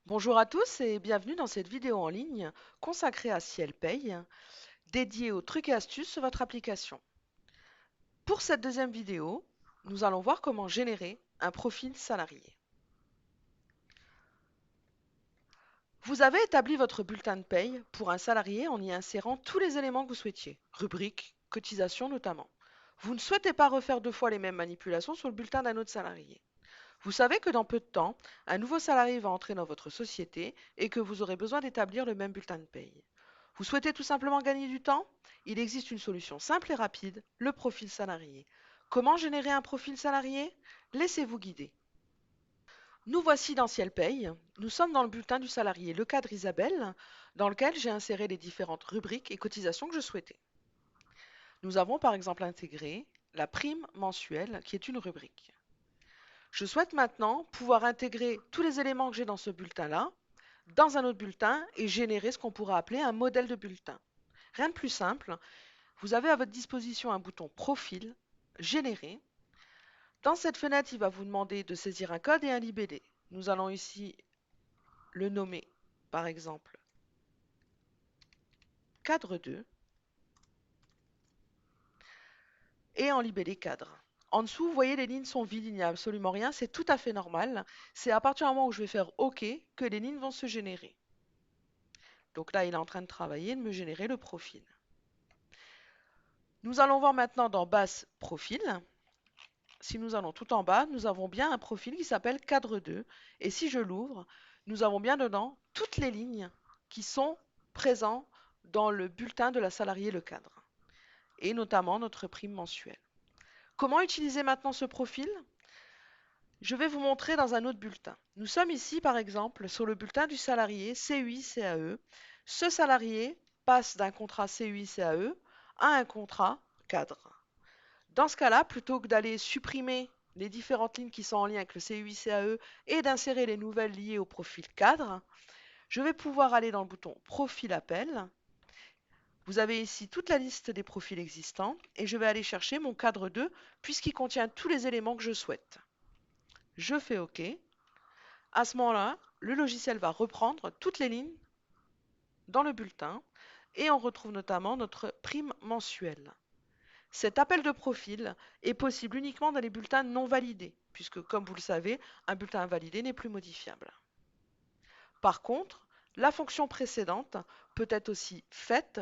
Bonjour à tous et bienvenue dans cette vidéo en ligne consacrée à Ciel Paye, dédiée aux trucs et astuces sur votre application. Pour cette deuxième vidéo, nous allons voir comment générer un profil salarié. Vous avez établi votre bulletin de paye pour un salarié en y insérant tous les éléments que vous souhaitiez, rubriques, cotisations notamment. Vous ne souhaitez pas refaire deux fois les mêmes manipulations sur le bulletin d'un autre salarié. Vous savez que dans peu de temps, un nouveau salarié va entrer dans votre société et que vous aurez besoin d'établir le même bulletin de paye. Vous souhaitez tout simplement gagner du temps? Il existe une solution simple et rapide, le profil salarié. Comment générer un profil salarié? Laissez-vous guider. Nous voici dans Ciel Paye. Nous sommes dans le bulletin du salarié Le Cadre Isabelle, dans lequel j'ai inséré les différentes rubriques et cotisations que je souhaitais. Nous avons par exemple intégré la prime mensuelle, qui est une rubrique. Je souhaite maintenant pouvoir intégrer tous les éléments que j'ai dans ce bulletin-là dans un autre bulletin et générer ce qu'on pourrait appeler un modèle de bulletin. Rien de plus simple, vous avez à votre disposition un bouton Profil, Générer. Dans cette fenêtre, il va vous demander de saisir un code et un libellé. Nous allons ici le nommer, par exemple, cadre 2 et en libellé cadre. En dessous, vous voyez, les lignes sont vides, il n'y a absolument rien, c'est tout à fait normal. C'est à partir du moment où je vais faire OK que les lignes vont se générer. Donc là, il est en train de travailler, de me générer le profil. Nous allons voir maintenant dans Base Profil. Si nous allons tout en bas, nous avons bien un profil qui s'appelle cadre 2. Et si je l'ouvre, nous avons bien dedans toutes les lignes qui sont présentes dans le bulletin de la salariée Le Cadre. Et notamment notre prime mensuelle. Comment utiliser maintenant ce profil? Je vais vous montrer dans un autre bulletin. Nous sommes ici, par exemple, sur le bulletin du salarié CUI-CAE. Ce salarié passe d'un contrat CUI-CAE à un contrat cadre. Dans ce cas-là, plutôt que d'aller supprimer les différentes lignes qui sont en lien avec le CUI-CAE et d'insérer les nouvelles liées au profil cadre, je vais pouvoir aller dans le bouton Profil appel. Vous avez ici toute la liste des profils existants et je vais aller chercher mon cadre 2 puisqu'il contient tous les éléments que je souhaite. Je fais OK. À ce moment-là, le logiciel va reprendre toutes les lignes dans le bulletin et on retrouve notamment notre prime mensuelle. Cet appel de profil est possible uniquement dans les bulletins non validés, puisque, comme vous le savez, un bulletin invalidé n'est plus modifiable. Par contre, la fonction précédente peut être aussi faite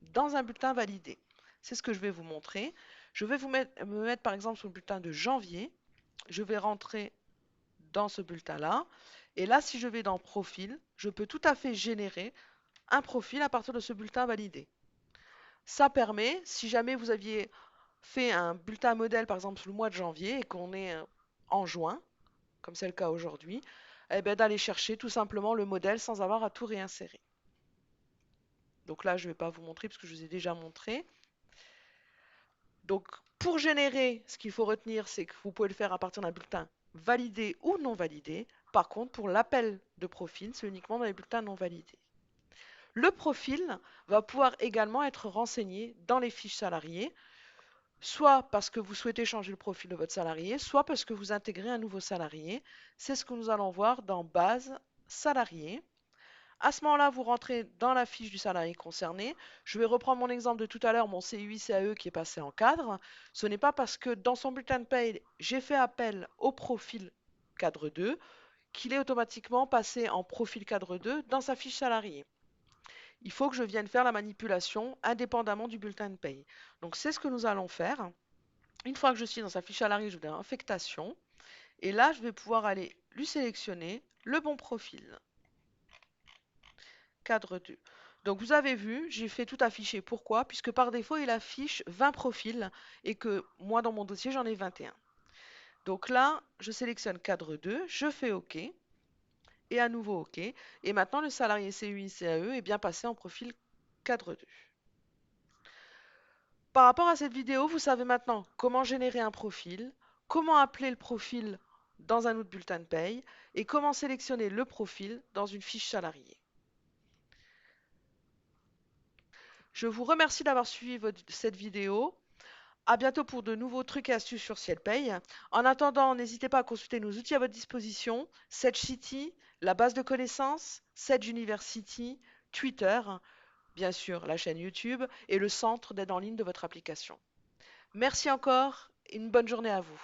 dans un bulletin validé. C'est ce que je vais vous montrer. Je vais me mettre par exemple sur le bulletin de janvier. Je vais rentrer dans ce bulletin-là. Et là, si je vais dans Profil, je peux tout à fait générer un profil à partir de ce bulletin validé. Ça permet, si jamais vous aviez fait un bulletin modèle, par exemple, sur le mois de janvier et qu'on est en juin, comme c'est le cas aujourd'hui, eh ben, d'aller chercher tout simplement le modèle sans avoir à tout réinsérer. Donc là, je ne vais pas vous montrer parce que je vous ai déjà montré. Donc, pour générer, ce qu'il faut retenir, c'est que vous pouvez le faire à partir d'un bulletin validé ou non validé. Par contre, pour l'appel de profil, c'est uniquement dans les bulletins non validés. Le profil va pouvoir également être renseigné dans les fiches salariés, soit parce que vous souhaitez changer le profil de votre salarié, soit parce que vous intégrez un nouveau salarié. C'est ce que nous allons voir dans Base salarié. À ce moment-là, vous rentrez dans la fiche du salarié concerné. Je vais reprendre mon exemple de tout à l'heure, mon CUI-CAE qui est passé en cadre. Ce n'est pas parce que dans son bulletin de paye, j'ai fait appel au profil cadre 2 qu'il est automatiquement passé en profil cadre 2 dans sa fiche salarié. Il faut que je vienne faire la manipulation indépendamment du bulletin de paye. Donc c'est ce que nous allons faire. Une fois que je suis dans sa fiche salarié, je vais dans Affectation. Et là, je vais pouvoir aller lui sélectionner le bon profil. Cadre 2. Donc vous avez vu, j'ai fait tout afficher. Pourquoi? Puisque par défaut, il affiche 20 profils et que moi, dans mon dossier, j'en ai 21. Donc là, je sélectionne cadre 2, je fais OK et à nouveau OK. Et maintenant, le salarié CUI-CAE est bien passé en profil cadre 2. Par rapport à cette vidéo, vous savez maintenant comment générer un profil, comment appeler le profil dans un autre bulletin de paye et comment sélectionner le profil dans une fiche salariée. Je vous remercie d'avoir suivi cette vidéo. À bientôt pour de nouveaux trucs et astuces sur ScielPay. En attendant, n'hésitez pas à consulter nos outils à votre disposition, Sedge City, la base de connaissances, Sedge University, Twitter, bien sûr la chaîne YouTube et le centre d'aide en ligne de votre application. Merci encore et une bonne journée à vous.